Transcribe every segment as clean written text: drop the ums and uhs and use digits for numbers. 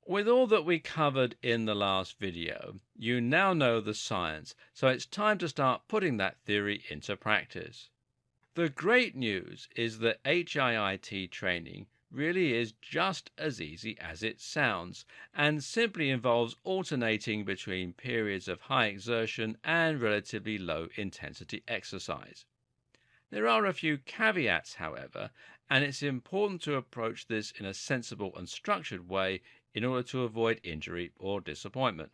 With all that we covered in the last video, you now know the science, so it's time to start putting that theory into practice. The great news is that HIIT training really is just as easy as it sounds, and simply involves alternating between periods of high exertion and relatively low intensity exercise. There are a few caveats, however, and it's important to approach this in a sensible and structured way in order to avoid injury or disappointment.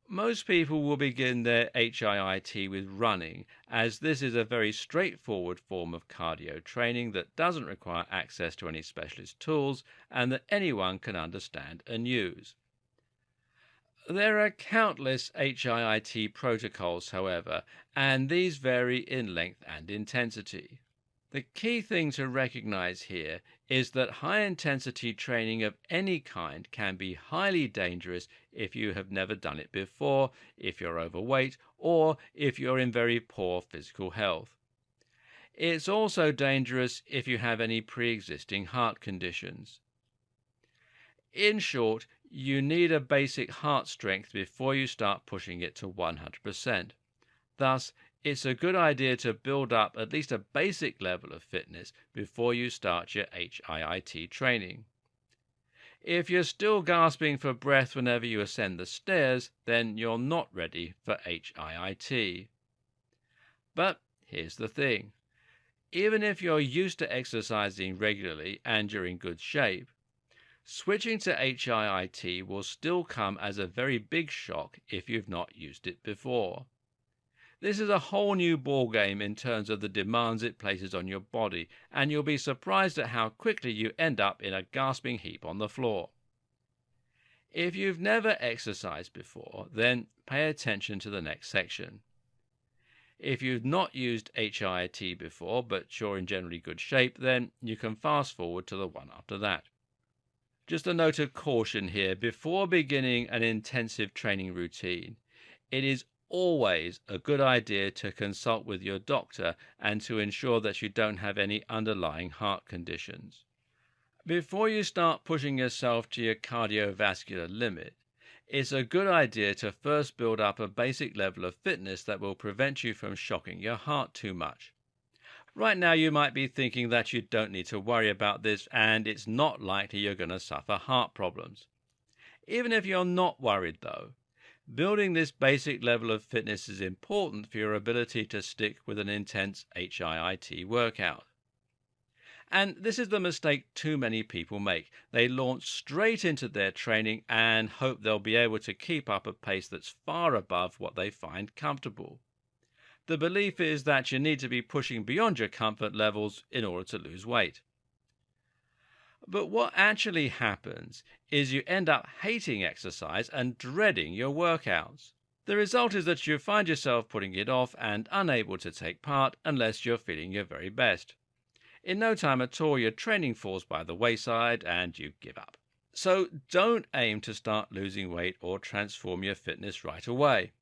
Most people will begin their HIIT with running, as this is a very straightforward form of cardio training that doesn't require access to any specialist tools and that anyone can understand and use. There are countless HIIT protocols, however, and these vary in length and intensity. The key thing to recognize here is that high-intensity training of any kind can be highly dangerous if you have never done it before, if you're overweight, or if you're in very poor physical health. It's also dangerous if you have any pre-existing heart conditions. In short, you need a basic heart strength before you start pushing it to 100%. Thus, it's a good idea to build up at least a basic level of fitness before you start your HIIT training. If you're still gasping for breath whenever you ascend the stairs, then you're not ready for HIIT. But here's the thing. Even if you're used to exercising regularly and you're in good shape, switching to HIIT will still come as a very big shock if you've not used it before. This is a whole new ballgame in terms of the demands it places on your body, and you'll be surprised at how quickly you end up in a gasping heap on the floor. If you've never exercised before, then pay attention to the next section. If you've not used HIIT before, but you're in generally good shape, then you can fast forward to the one after that. Just a note of caution here, before beginning an intensive training routine, it is always a good idea to consult with your doctor and to ensure that you don't have any underlying heart conditions. Before you start pushing yourself to your cardiovascular limit, it's a good idea to first build up a basic level of fitness that will prevent you from shocking your heart too much. Right now you might be thinking that you don't need to worry about this and it's not likely you're going to suffer heart problems. Even if you're not worried though, building this basic level of fitness is important for your ability to stick with an intense HIIT workout. And this is the mistake too many people make. They launch straight into their training and hope they'll be able to keep up a pace that's far above what they find comfortable. The belief is that you need to be pushing beyond your comfort levels in order to lose weight. But what actually happens is you end up hating exercise and dreading your workouts. The result is that you find yourself putting it off and unable to take part unless you're feeling your very best. In no time at all, your training falls by the wayside and you give up. So don't aim to start losing weight or transform your fitness right away.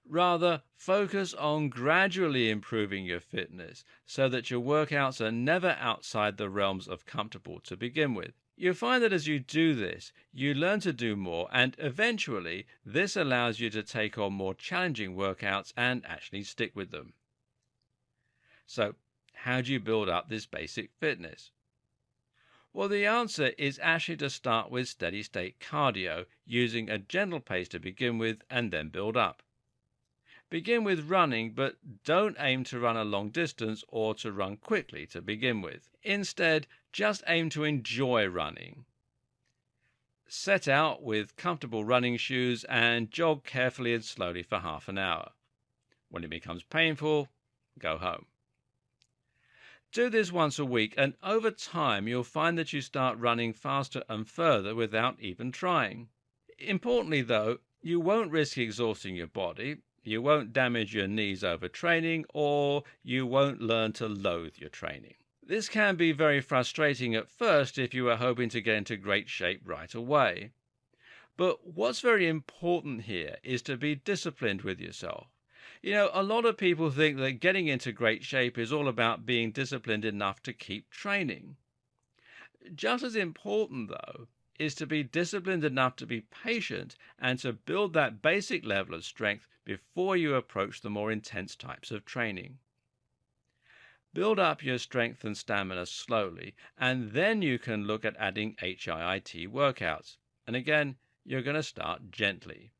Rather, focus on gradually improving your fitness so that your workouts are never outside the realms of comfortable to begin with. You'll find that as you do this, you learn to do more, and eventually this allows you to take on more challenging workouts and actually stick with them. So, how do you build up this basic fitness? Well, the answer is actually to start with steady-state cardio, using a gentle pace to begin with and then build up. Begin with running, but don't aim to run a long distance or to run quickly to begin with. Instead, just aim to enjoy running. Set out with comfortable running shoes and jog carefully and slowly for half an hour. When it becomes painful, go home. Do this once a week, and over time you'll find that you start running faster and further without even trying. Importantly though, you won't risk exhausting your body. You won't damage your knees overtraining, or you won't learn to loathe your training. This can be very frustrating at first if you are hoping to get into great shape right away. But what's very important here is to be disciplined with yourself. A lot of people think that getting into great shape is all about being disciplined enough to keep training. Just as important, though, is to be disciplined enough to be patient and to build that basic level of strength before you approach the more intense types of training. Build up your strength and stamina slowly, and then you can look at adding HIIT workouts. And again, you're going to start gently.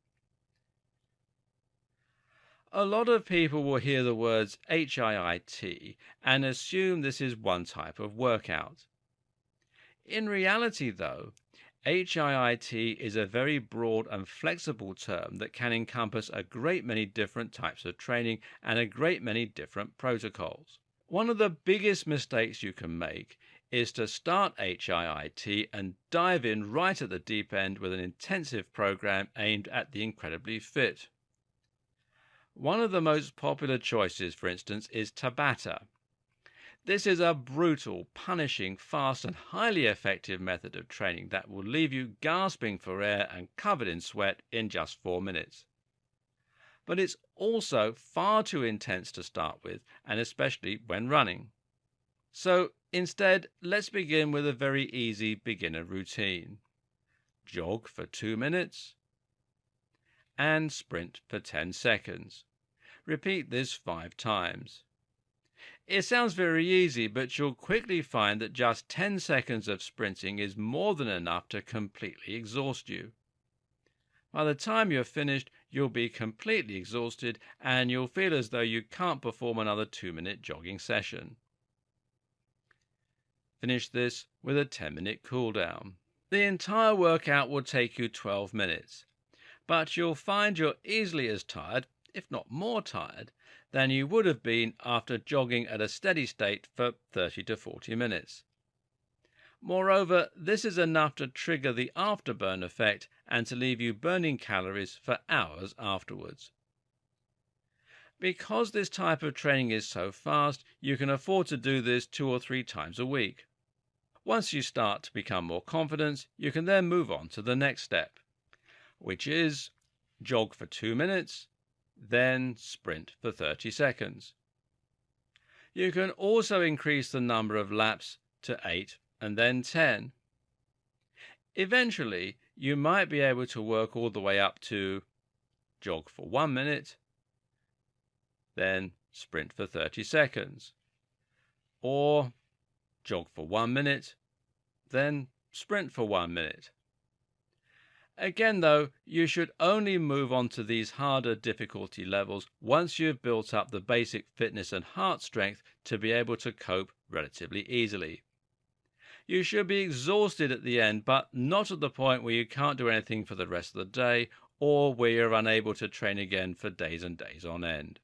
A lot of people will hear the words HIIT and assume this is one type of workout. In reality, though, HIIT is a very broad and flexible term that can encompass a great many different types of training and a great many different protocols. One of the biggest mistakes you can make is to start HIIT and dive in right at the deep end with an intensive program aimed at the incredibly fit. One of the most popular choices, for instance, is Tabata. This is a brutal, punishing, fast and highly effective method of training that will leave you gasping for air and covered in sweat in just 4 minutes. But it's also far too intense to start with, and especially when running. So instead, let's begin with a very easy beginner routine. Jog for 2 minutes and sprint for 10 seconds. Repeat this 5 times. It sounds very easy, but you'll quickly find that just 10 seconds of sprinting is more than enough to completely exhaust you. By the time you're finished, you'll be completely exhausted and you'll feel as though you can't perform another 2-minute jogging session. Finish this with a 10-minute cool down. The entire workout will take you 12 minutes, but you'll find you're easily as tired, if not more tired, than you would have been after jogging at a steady state for 30 to 40 minutes. Moreover, this is enough to trigger the afterburn effect and to leave you burning calories for hours afterwards. Because this type of training is so fast, you can afford to do this 2 or 3 times a week. Once you start to become more confident, you can then move on to the next step, which is jog for 2 minutes, then sprint for 30 seconds. You can also increase the number of laps to 8 and then 10. Eventually, you might be able to work all the way up to jog for 1 minute, then sprint for 30 seconds, or jog for 1 minute, then sprint for 1 minute. Again, though, you should only move on to these harder difficulty levels once you've built up the basic fitness and heart strength to be able to cope relatively easily. You should be exhausted at the end, but not at the point where you can't do anything for the rest of the day or where you're unable to train again for days and days on end.